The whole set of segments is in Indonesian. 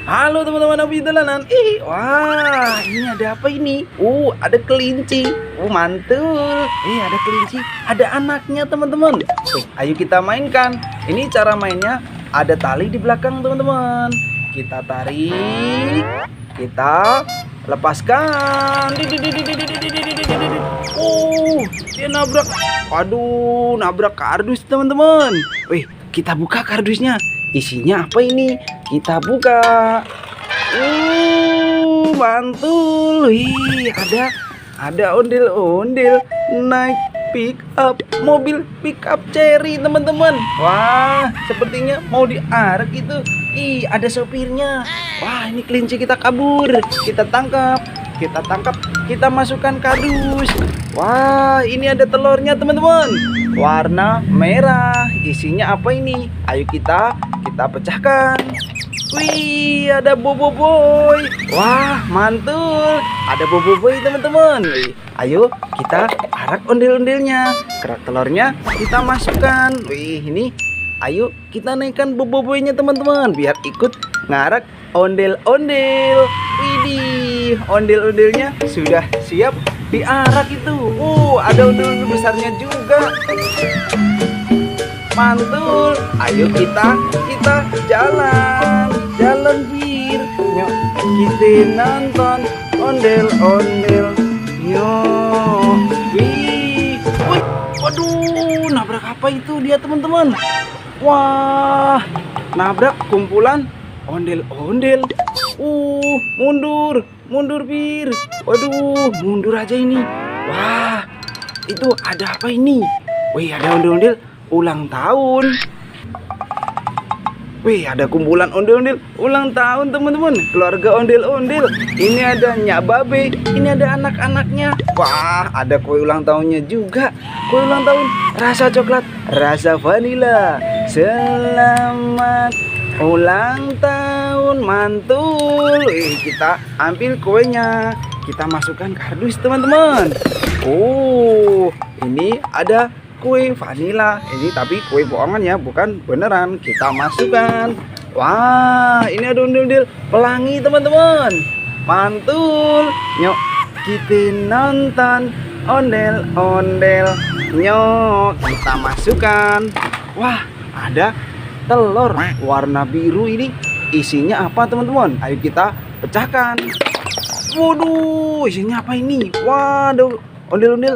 Halo teman-teman Nabi Dalanan. Wah, ini ada apa ini? Ada kelinci. Mantul. Ada kelinci, ada anaknya teman-teman. Ayo kita mainkan. Ini cara mainnya, ada tali di belakang teman-teman. Kita tarik, kita lepaskan. Dia nabrak. Waduh, nabrak kardus teman-teman. Kita buka kardusnya. Isinya apa ini? Kita buka. Mantul. Ada ondel-ondel naik pick up, mobil pick up Cherry teman-teman. Wah, sepertinya mau diarak itu. Ada sopirnya. Wah, ini kelinci kita kabur. Kita tangkap, kita masukkan kardus. Wah, ini ada telurnya teman-teman. Warna merah. Isinya apa ini? Ayo kita pecahkan. Wih, ada boboiboy. Wah, mantul. Ada boboiboy teman-teman. Ayo kita arak ondel-ondelnya. Kerak telurnya kita masukkan. Ini. Ayo kita naikkan boboiboynya teman-teman, biar ikut ngarak ondel-ondel. Widih, ondel-ondelnya sudah siap diarak itu. Ada ondel-ondel besarnya juga. Mantul. Ayo kita jalan bir. Yuk kita nonton ondel-ondel. Waduh, nabrak apa itu dia teman-teman? Wah, nabrak kumpulan ondel-ondel. Mundur bir. Waduh, mundur aja ini. Wah, itu ada apa ini? Ada ondel-ondel ulang tahun. Ada kumpulan ondel-ondel ulang tahun teman-teman. Keluarga ondel-ondel. Ini ada Nyak Babe, ini ada anak-anaknya. Wah, ada kue ulang tahunnya juga. Kue ulang tahun rasa coklat, rasa vanila. Selamat ulang tahun, mantul. Kita ambil kuenya, kita masukkan kardus teman-teman. Ini ada kue vanila. Ini tapi kue bohongan ya, bukan beneran. Kita masukkan. Wah, ini ada ondel-ondel pelangi teman-teman. Mantul. Nyok kita nonton ondel-ondel. Nyok kita masukkan. Wah, ada telur warna biru ini. Isinya apa teman-teman? Ayo kita pecahkan. Waduh, isinya apa ini? Waduh, ondel-ondel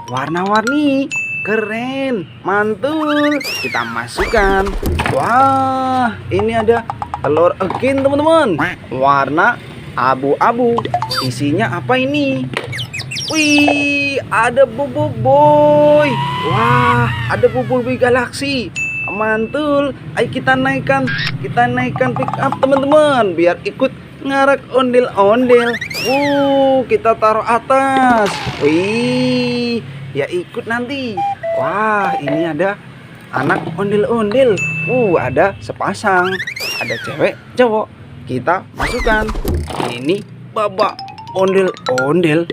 warna-warni. Keren, mantul. Kita masukkan. Wah, ini ada telur again teman-teman. Warna abu-abu. Isinya apa ini? Wih, ada boboiboy. Wah, ada boboiboy galaksi. Mantul. Ayo kita naikkan pick up teman-teman, biar ikut ngarak ondel-ondel. Kita taruh atas. Wih, ya ikut nanti. Wah, ini ada anak ondel-ondel. Ada sepasang. Ada cewek, cowok. Kita masukkan. Ini babak ondel-ondel.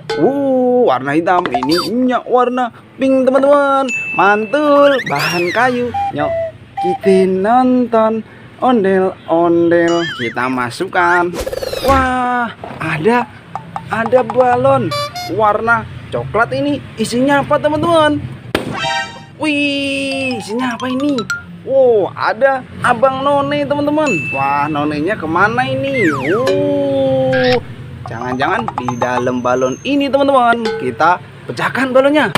Warna hitam. Ini Nyak warna pink teman-teman. Mantul. Bahan kayu. Nyok kita nonton ondel-ondel. Kita masukkan. Wah, ada balon warna coklat ini. Isinya apa teman-teman? Wih, isinya apa ini? Ada Abang None teman-teman. Wah, nonenya kemana ini? Jangan-jangan di dalam balon ini teman-teman. Kita pecahkan balonnya.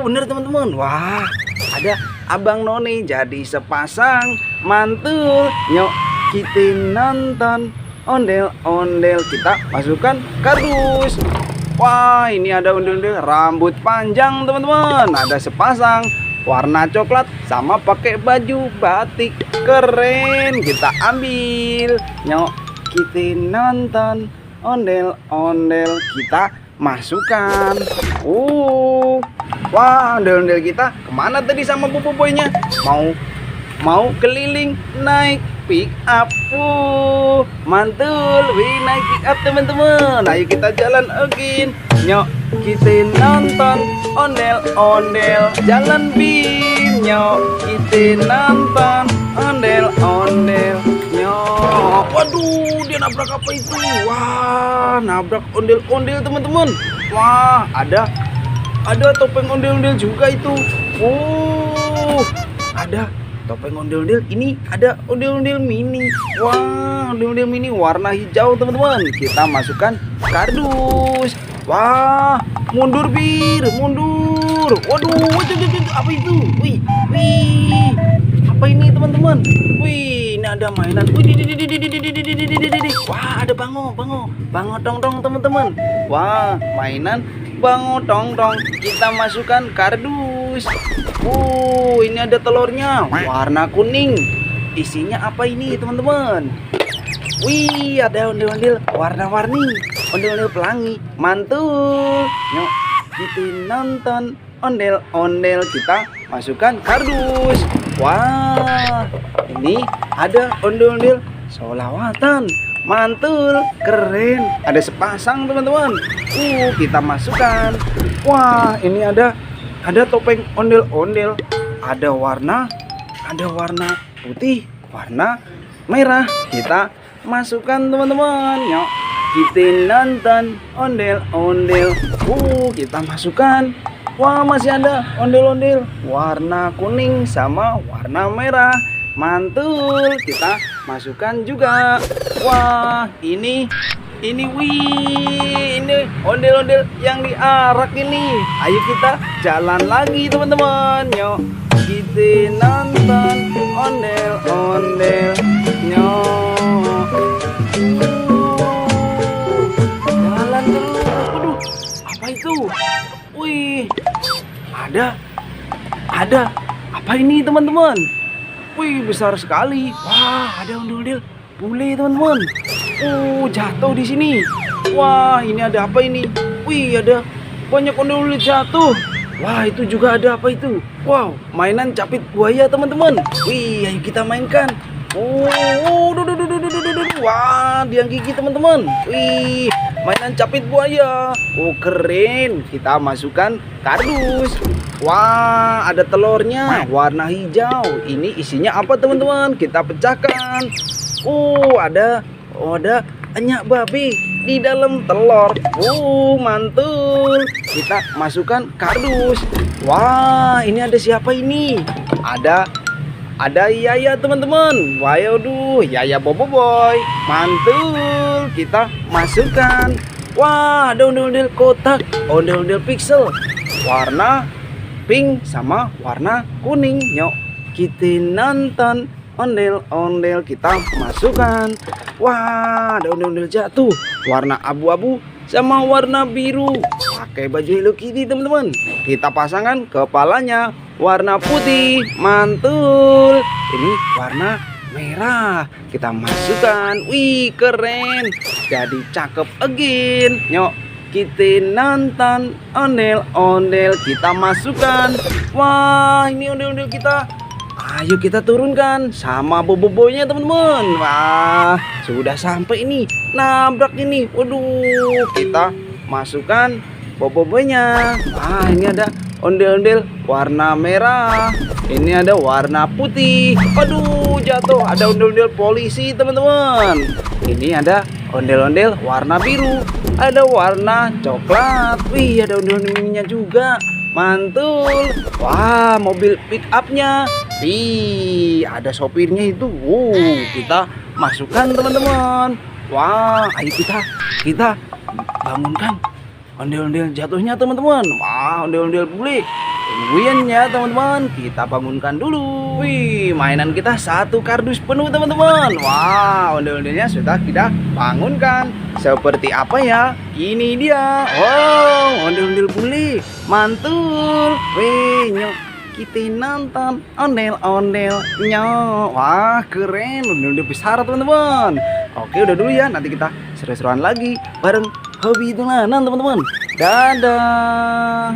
Bener teman-teman. Wah, ada Abang None jadi sepasang. Mantul. Nyok kita nonton ondel-ondel. Kita masukkan kardus. Wah, ini ada ondel-ondel rambut panjang teman-teman. Ada sepasang warna coklat sama pakai baju batik. Keren. Kita ambil. Nyok kita nonton ondel-ondel. Kita masukkan. Wah, ondel-ondel kita kemana tadi sama boboiboynya? Mau keliling naik pick up. Mantul. Naik pick up teman-teman. Ayo kita jalan again. Nyok kita nonton ondel-ondel. Jalan bin. Nyok kita nonton ondel-ondel. Nyok Waduh, dia nabrak apa itu? Wah, nabrak ondel-ondel teman-teman. Wah, ada topeng ondel-ondel juga itu. Oh, ada topeng ondel-ondel. Ini ada ondel-ondel mini. Wah, ondel-ondel mini warna hijau teman-teman. Kita masukkan kardus. Wah, mundur Bir, mundur. Waduh, apa itu? Wih, apa ini teman-teman? Wih, ini ada mainan. Wah, ada bango dong teman-teman. Wah, mainan bango dong. Kita masukkan kardus. Ini ada telurnya, warna kuning. Isinya apa ini teman-teman? Wih, ada ondel-ondel warna-warni, ondel-ondel pelangi, mantul. Yuk, kita nonton ondel-ondel, kita masukkan kardus. Wah, ini ada ondel-ondel solawatan, mantul, keren. Ada sepasang teman-teman. Kita masukkan. Wah, ini ada topeng ondel-ondel. Ada warna putih, warna merah. Kita masukkan teman-teman. Yuk, kita nonton ondel-ondel. Kita masukkan. Wah, masih ada ondel-ondel warna kuning sama warna merah, mantul. Kita masukkan juga. Wah, ini ondel-ondel yang diarak ini. Ayo kita jalan lagi teman-teman. Yuk, kita nonton ondel-ondel. Jalan terus. Waduh, apa itu? Wih, ada apa ini teman-teman? Wih, besar sekali. Wah, ada ondel-ondel bule teman-teman. Jatuh di sini. Wah, ini ada apa ini? Wih, ada banyak ondel-ondel jatuh. Wah, itu juga ada apa itu? Wow, mainan capit buaya teman-teman. Wih, ayo kita mainkan. Wah, dia gigi teman-teman. Wih, mainan capit buaya. Keren. Kita masukkan kardus. Wah, ada telurnya warna hijau. Ini isinya apa teman-teman? Kita pecahkan. Ada enyak babi di dalam telur. Mantul. Kita masukkan kardus. Wah, ini ada siapa ini? Ada Yaya teman-teman. Waduh, Yaya Boboiboy. Mantul. Kita masukkan. Wah, ada ondel-ondel kotak, ondel-ondel pixel. Warna pink sama warna kuning. Yuk, kita nonton ondel-ondel, kita masukkan. Wah, ada ondel-ondel jatuh, warna abu-abu sama warna biru. Pakai baju Hello Kitty teman-teman. Kita pasangkan kepalanya warna putih, mantul. Ini warna merah. Kita masukkan. Wih, keren. Jadi cakep again. Yuk, kita nonton ondel-ondel, kita masukkan. Wah, ini ondel-ondel kita. Ayo kita turunkan sama boboiboynya teman-teman. Wah, sudah sampai ini. Nabrak ini. Waduh, kita masukkan boboiboynya. Wah, ini ada ondel-ondel warna merah. Ini ada warna putih. Waduh, jatuh. Ada ondel-ondel polisi teman-teman. Ini ada ondel-ondel warna biru. Ada warna coklat. Wih, ada ondel-ondel mininya juga. Mantul. Wah, mobil pick upnya. Wih, ada sopirnya itu. Kita masukkan teman-teman. Wah, ayo kita bangunkan ondel-ondel jatuhnya teman-teman. Wah, ondel-ondel bule. Tungguinnya teman-teman, kita bangunkan dulu. Wih, mainan kita satu kardus penuh teman-teman. Wah, ondel-ondelnya sudah kita bangunkan. Seperti apa ya? Ini dia. Wow, ondel-ondel bule. Mantul. Wih, nyok. Kita nonton ondel-ondelnya. Wah, keren. Ondel-ondel besar teman-teman. Oke, udah dulu ya. Nanti kita seru-seruan lagi bareng Hobi Dolanan teman-teman. Dadah.